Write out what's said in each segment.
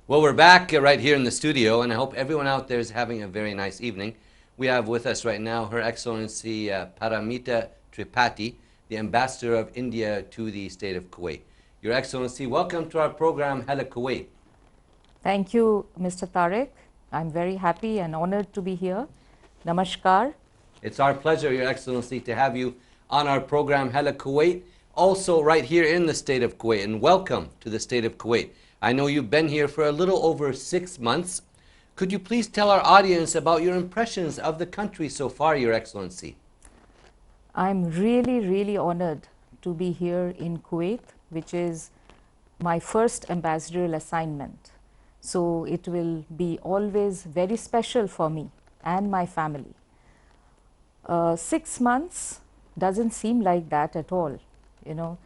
Well, we're back right here in the studio, and I hope everyone out there is having a very nice evening. We have with us right now Her Excellency Paramita Tripathi, the Ambassador of India to the State of Kuwait. Your Excellency, welcome to our program, Hala Kuwait. Thank you, Mr. Tariq. I'm very happy and honored to be here. Namaskar. It's our pleasure, Your Excellency, to have you on our program, Hala Kuwait, also right here in the State of Kuwait, and welcome to the State of Kuwait. I know you've been here for a little over 6 months. Could you please tell our audience about your impressions of the country so far, Your Excellency? I'm really honored to be here in Kuwait, which is my first ambassadorial assignment. So it will be always very special for me and my family. 6 months doesn't seem like that at all. You know,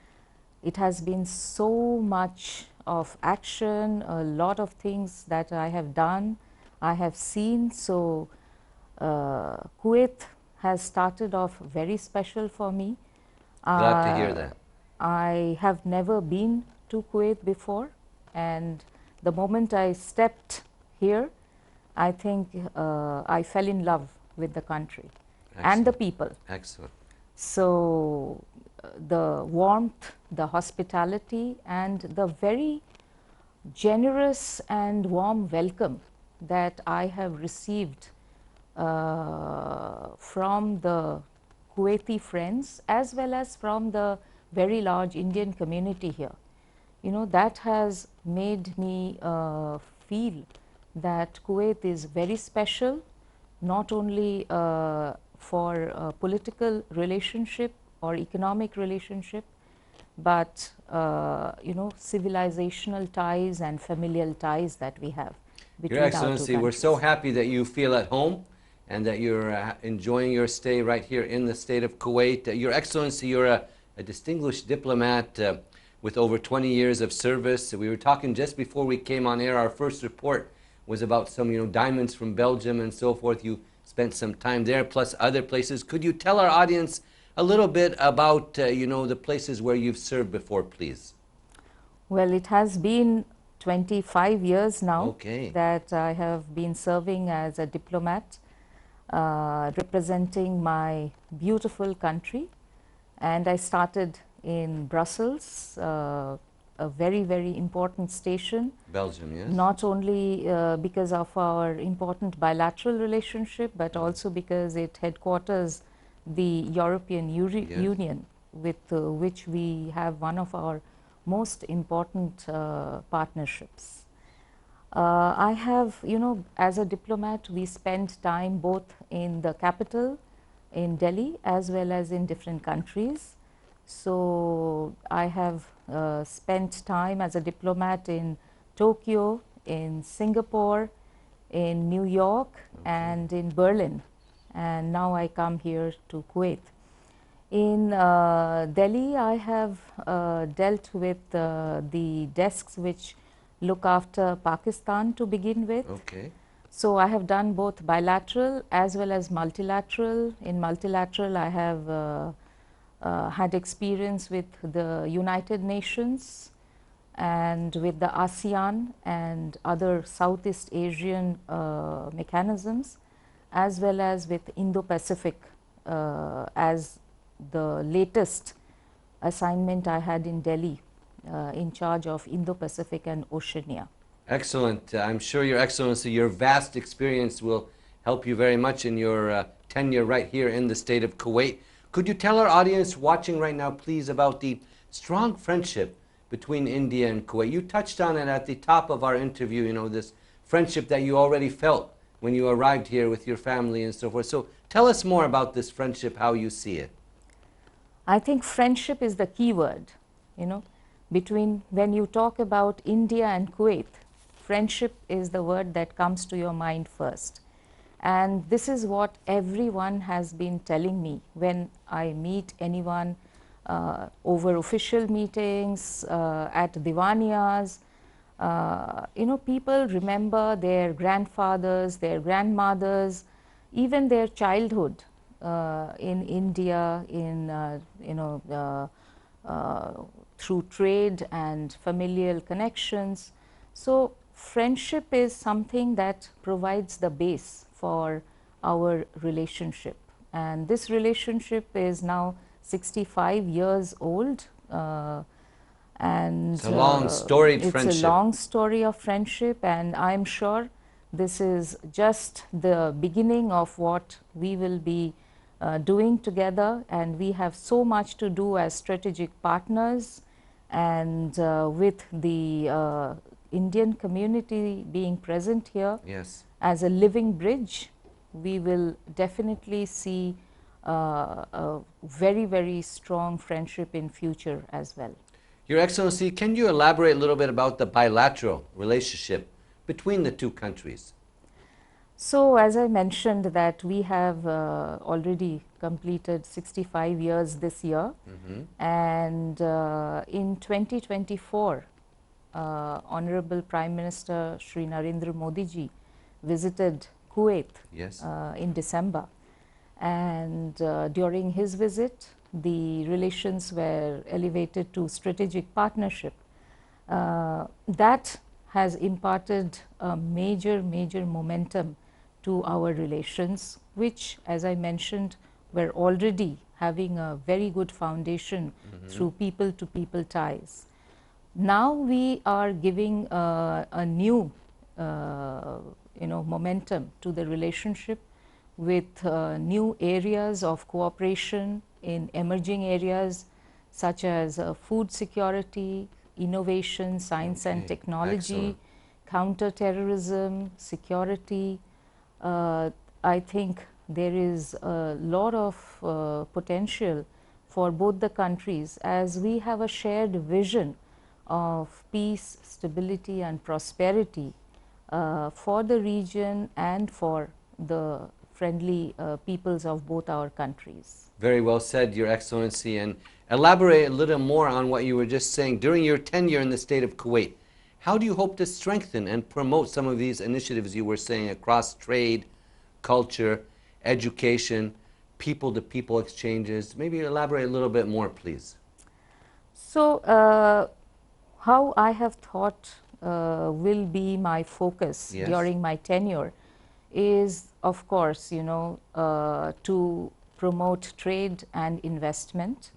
it has been so much of action, a lot of things that I have done, I have seen. So Kuwait has started off very special for me. Glad to hear that. I have never been to Kuwait before, and the moment I stepped here, I think I fell in love with the country. Excellent. And the people. Excellent. So the warmth, the hospitality, and the very generous and warm welcome that I have received from the Kuwaiti friends as well as from the very large Indian community here. You know, that has made me feel that Kuwait is very special, not only for political relationship or economic relationship, but you know, civilizational ties and familial ties that we have between Your Excellency, our two we're so countries. happy that you feel at home and that you're enjoying your stay right here in the State of Kuwait. Your Excellency, you're a distinguished diplomat with over 20 years of service. We were talking just before we came on air. Our first report was about some, you know, diamonds from Belgium and so forth. You spent some time there, plus other places. Could you tell our audience a little bit about, you know, the places where you've served before, please? Well, it has been 25 years now that I have been serving as a diplomat, representing my beautiful country. And I started in Brussels, a very important station. Belgium, yes. Not only because of our important bilateral relationship, but also because it headquarters the European Union, with which we have one of our most important partnerships. I have, you know, as a diplomat, we spend time both in the capital, in Delhi, as well as in different countries. So I have spent time as a diplomat in Tokyo, in Singapore, in New York, and in Berlin. And now I come here to Kuwait. In Delhi, I have dealt with the desks which look after Pakistan to begin with. Okay. So I have done both bilateral as well as multilateral. In multilateral, I have had experience with the United Nations and with the ASEAN and other Southeast Asian mechanisms, as well as with Indo-Pacific as the latest assignment I had in Delhi, in charge of Indo-Pacific and Oceania. Excellent. I'm sure, Your Excellency, your vast experience will help you very much in your tenure right here in the State of Kuwait. Could you tell our audience watching right now, please, about the strong friendship between India and Kuwait? You touched on it at the top of our interview, you know, this friendship that you already felt when you arrived here with your family and so forth. So tell us more about this friendship, how you see it. I think friendship is the key word, you know, between when you talk about India and Kuwait, friendship is the word that comes to your mind first. And this is what everyone has been telling me when I meet anyone over official meetings, at Diwaniyas. You know, people remember their grandfathers, their grandmothers, even their childhood in India, in you know, through trade and familial connections. So friendship is something that provides the base for our relationship, and this relationship is now 65 years old, and it's a long storied friendship. It's a long story of friendship, and I'm sure this is just the beginning of what we will be doing together, and we have so much to do as strategic partners, and with the Indian community being present here as a living bridge, we will definitely see a very, very strong friendship in future as well. Your Excellency, can you elaborate a little bit about the bilateral relationship between the two countries? So, as I mentioned that we have already completed 65 years this year, and in 2024, Honorable Prime Minister Shri Narendra Modi ji visited Kuwait in December, and during his visit the relations were elevated to strategic partnership. That has imparted a major momentum to our relations, which, as I mentioned, were already having a very good foundation through people to people ties. Now we are giving a new momentum to the relationship with new areas of cooperation in emerging areas such as food security, innovation, science and technology, counter-terrorism, security. I think there is a lot of potential for both the countries, as we have a shared vision of peace, stability and prosperity for the region and for the friendly peoples of both our countries. Very well said, Your Excellency, and elaborate a little more on what you were just saying. During your tenure in the state of Kuwait, how do you hope to strengthen and promote some of these initiatives you were saying across trade, culture, education, people-to-people exchanges? Maybe elaborate a little bit more, please. So, how I have thought will be my focus during my tenure is, of course, to promote trade and investment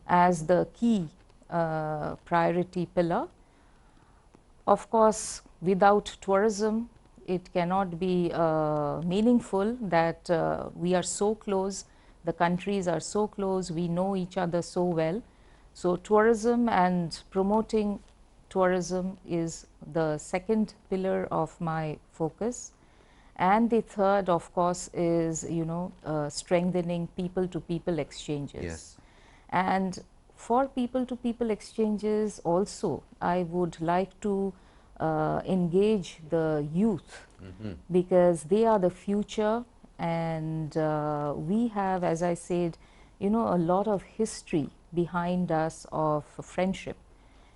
as the key priority pillar. Of course, without tourism, it cannot be meaningful that we are so close, the countries are so close, we know each other so well. So, tourism and promoting tourism is the second pillar of my focus. And the third, of course, is strengthening people-to-people exchanges. And for people-to-people exchanges also, I would like to engage the youth, because they are the future, and we have, as I said, a lot of history behind us of friendship,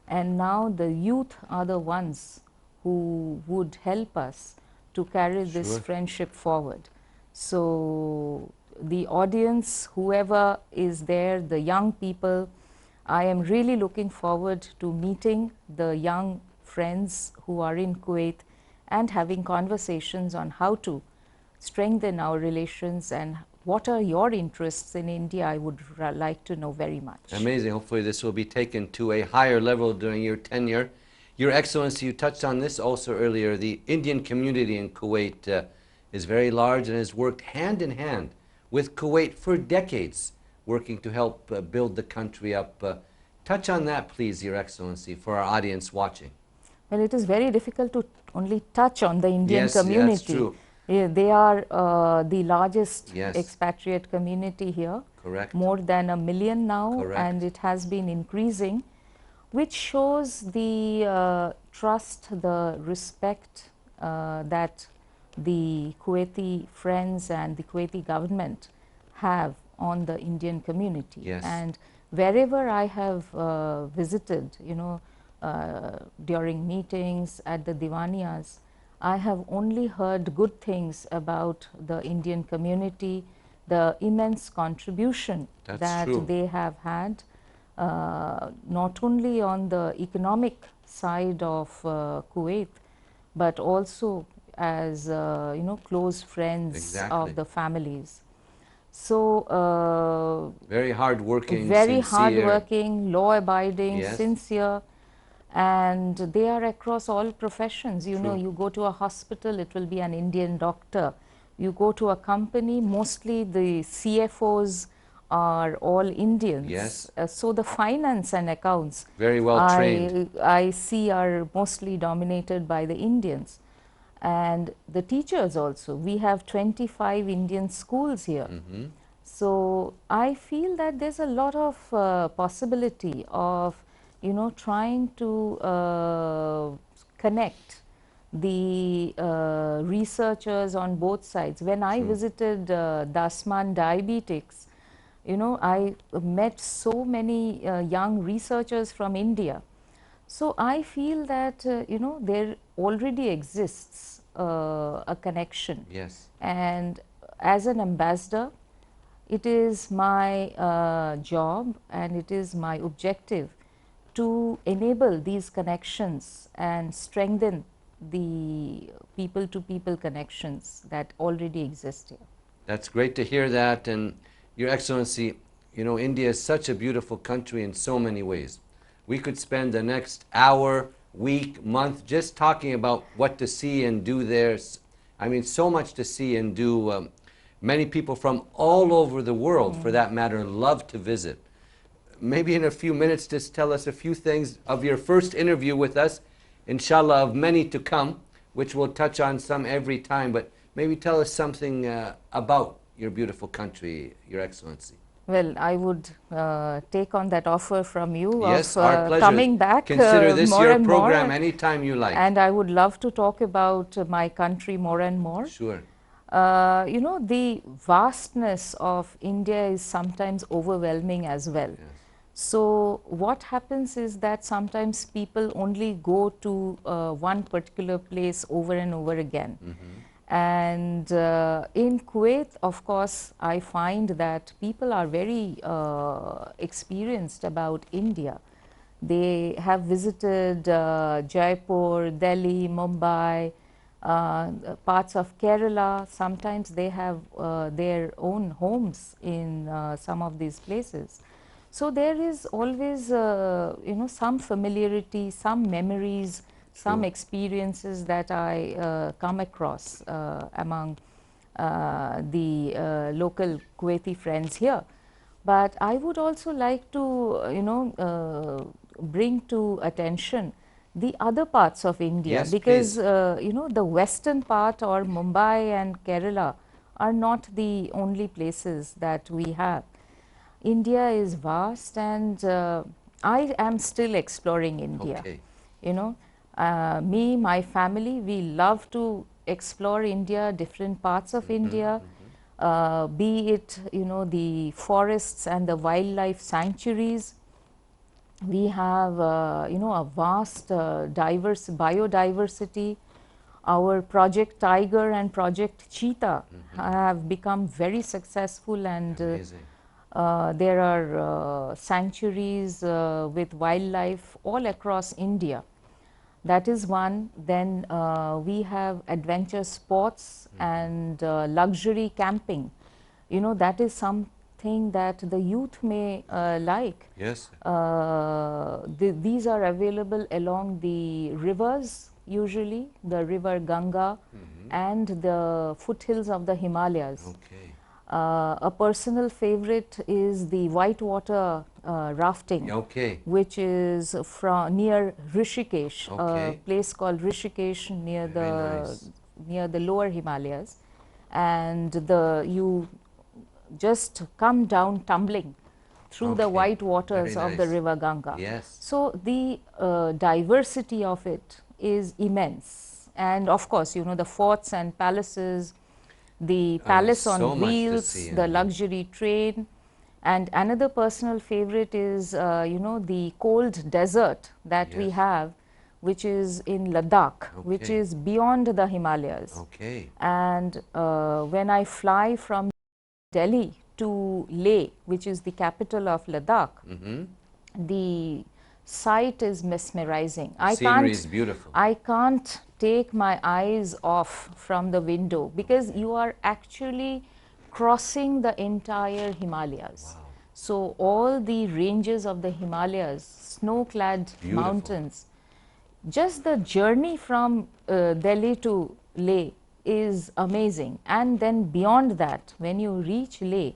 and now the youth are the ones who would help us to carry this friendship forward. So the audience, whoever is there, the young people, I am really looking forward to meeting the young friends who are in Kuwait and having conversations on how to strengthen our relations and what are your interests in India. I would like to know very much. Amazing. Hopefully this will be taken to a higher level during your tenure. Your Excellency, you touched on this also earlier. The Indian community in Kuwait is very large and has worked hand in hand with Kuwait for decades, working to help build the country up. Touch on that, please, Your Excellency, for our audience watching. Well, it is very difficult to only touch on the Indian community. Yes, that's true. They are the largest expatriate community here. Correct. More than 1 million now. Correct. And it has been increasing, which shows the trust, the respect that the Kuwaiti friends and the Kuwaiti government have on the Indian community. Yes. And wherever I have visited, during meetings at the Diwaniyas, I have only heard good things about the Indian community, the immense contribution that they have had, not only on the economic side of Kuwait, but also as you know, close friends Exactly. of the families. So very hardworking, very sincere. hardworking, law-abiding, Yes. sincere, and they are across all professions. You know, True. you go to a hospital, it will be an Indian doctor. You go to a company, mostly the CFOs are all Indians. Yes. So the finance and accounts, Very well trained. I see, are mostly dominated by the Indians. And the teachers also, we have 25 Indian schools here. So I feel that there's a lot of possibility of, you know, trying to connect the researchers on both sides. When I visited Dasman Diabetics, you know, I met so many young researchers from India. So I feel that you know, there already exists a connection. Yes. And as an ambassador, it is my job and it is my objective to enable these connections and strengthen the people-to-people connections that already exist here. That's great to hear that. And Your Excellency, you know, India is such a beautiful country in so many ways. We could spend the next hour, week, month just talking about what to see and do there. I mean, so much to see and do. Many people from all over the world, for that matter, love to visit. Maybe in a few minutes, just tell us a few things of your first interview with us, inshallah, of many to come, which we'll touch on some every time, but maybe tell us something about your beautiful country, Your Excellency. Well, I would take on that offer from you. Yes, of our pleasure. coming back Consider this more your and program more, anytime you like. and I would love to talk about my country more and more. Sure. You know, the vastness of India is sometimes overwhelming as well. Yes. So what happens is that sometimes people only go to one particular place over and over again. And in Kuwait, of course, I find that people are very experienced about India. They have visited Jaipur, Delhi, Mumbai, parts of Kerala. Sometimes they have their own homes in some of these places. So there is always you know, some familiarity, some memories, some experiences that I come across among the local Kuwaiti friends here. But I would also like to, you know, bring to attention the other parts of India. Yes, because you know, the western part or Mumbai and Kerala are not the only places that we have. India is vast, and I am still exploring India. Okay. You know, me, my family, we love to explore India, different parts of India, be it, you know, the forests and the wildlife sanctuaries. We have, you know, a vast diverse biodiversity. Our Project Tiger and Project Cheetah have become very successful, and Amazing. there are sanctuaries with wildlife all across India. That is one. Then we have adventure sports and luxury camping. You know, that is something that the youth may like. Yes. These are available along the rivers, usually the river Ganga and the foothills of the Himalayas. Okay. A personal favorite is the whitewater rafting, Okay. which is from near Rishikesh, Okay. a place called Rishikesh near Very nice. near the lower Himalayas, and you just come down tumbling through the Okay. white waters Very of the nice. river Ganga. Yes. So the diversity of it is immense, and of course, you know, the forts and palaces, the palace on so much to wheels, see the indeed. luxury train. And another personal favorite is, you know, the cold desert that we Yes. have, which is in Ladakh, which Okay. is beyond the Himalayas. Okay. And when I fly from Delhi to Leh, which is the capital of Ladakh, the sight is mesmerizing. Scenery is beautiful. I can't take my eyes off from the window because you are actually crossing the entire Himalayas. Wow. So all the ranges of the Himalayas, snow-clad Beautiful. mountains, just the journey from Delhi to Leh is amazing. And then beyond that, when you reach Leh,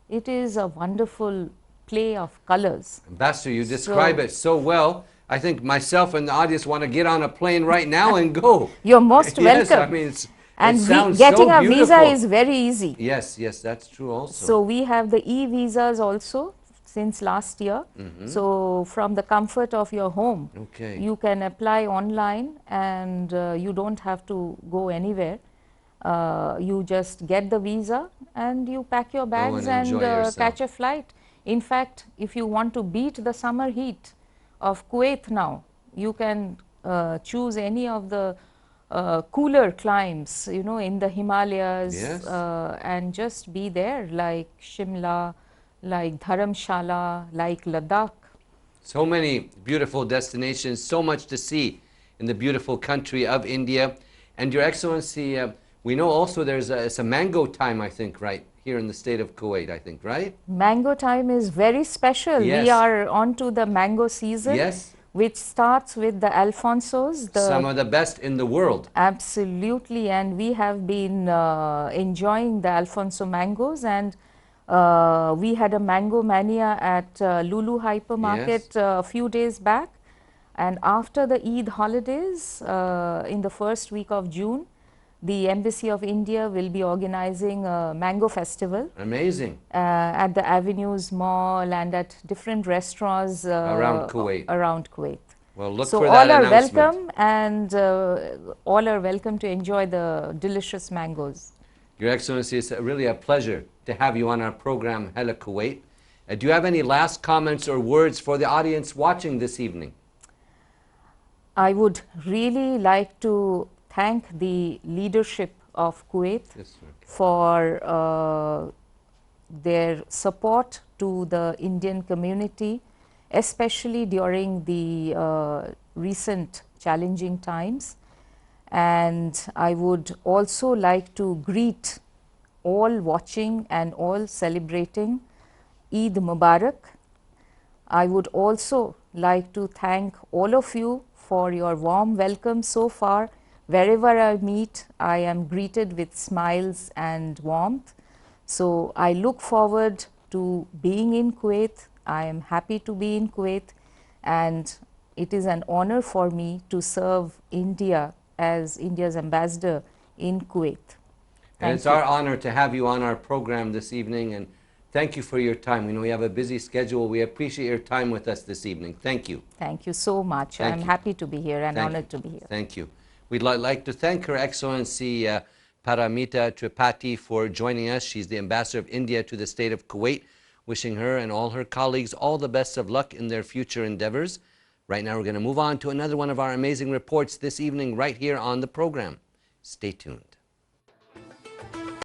it is a wonderful play of colors. Ambassador, you describe it so well. I think myself and the audience want to get on a plane right now and go. You're most Yes, welcome. I mean, And it sounds getting so a visa beautiful. is very easy. Yes, yes, that's true also. So we have the e-visas also since last year. So from the comfort of your home, Okay. you can apply online and you don't have to go anywhere. You just get the visa and you pack your bags and enjoy yourself. catch a flight. In fact, if you want to beat the summer heat of Kuwait now, you can choose any of the cooler climbs, you know, in the Himalayas, Yes. and just be there, like Shimla, like Dharamshala, like Ladakh. So many beautiful destinations, so much to see in the beautiful country of India. And Your Excellency, we know also it's a mango time, I think, right here in the state of Kuwait, I think, right? Mango time is very special. Yes. We are on to the mango season, Yes. which starts with the Alfonsos. Some of the best in the world. Absolutely, and we have been enjoying the Alfonso mangoes, and we had a mango mania at Lulu Hypermarket a few days back. And after the Eid holidays, in the first week of June, the Embassy of India will be organizing a mango festival. Amazing. At the Avenues Mall and at different restaurants Around Kuwait. Around Kuwait. Well, look So for all that are announcement. welcome, and all are welcome to enjoy the delicious mangoes. Your Excellency, it's really a pleasure to have you on our program, Hala Kuwait. Do you have any last comments or words for the audience watching this evening? I would really like to thank the leadership of Kuwait for their support to the Indian community, especially during the recent challenging times. And I would also like to greet all watching and all celebrating Eid Mubarak. I would also like to thank all of you for your warm welcome so far. Wherever I meet, I am greeted with smiles and warmth. So I look forward to being in Kuwait. I am happy to be in Kuwait, and it is an honor for me to serve India as India's ambassador in Kuwait. And it's our honor to have you on our program this evening, and thank you for your time. We know you have a busy schedule. We appreciate your time with us this evening. Thank you. Thank you so much. I'm happy to be here and honored to be here. Thank you. We'd like to thank Her Excellency Paramita Tripathi for joining us. She's the Ambassador of India to the state of Kuwait, wishing her and all her colleagues all the best of luck in their future endeavors. Right now we're going to move on to another one of our amazing reports this evening right here on the program. Stay tuned.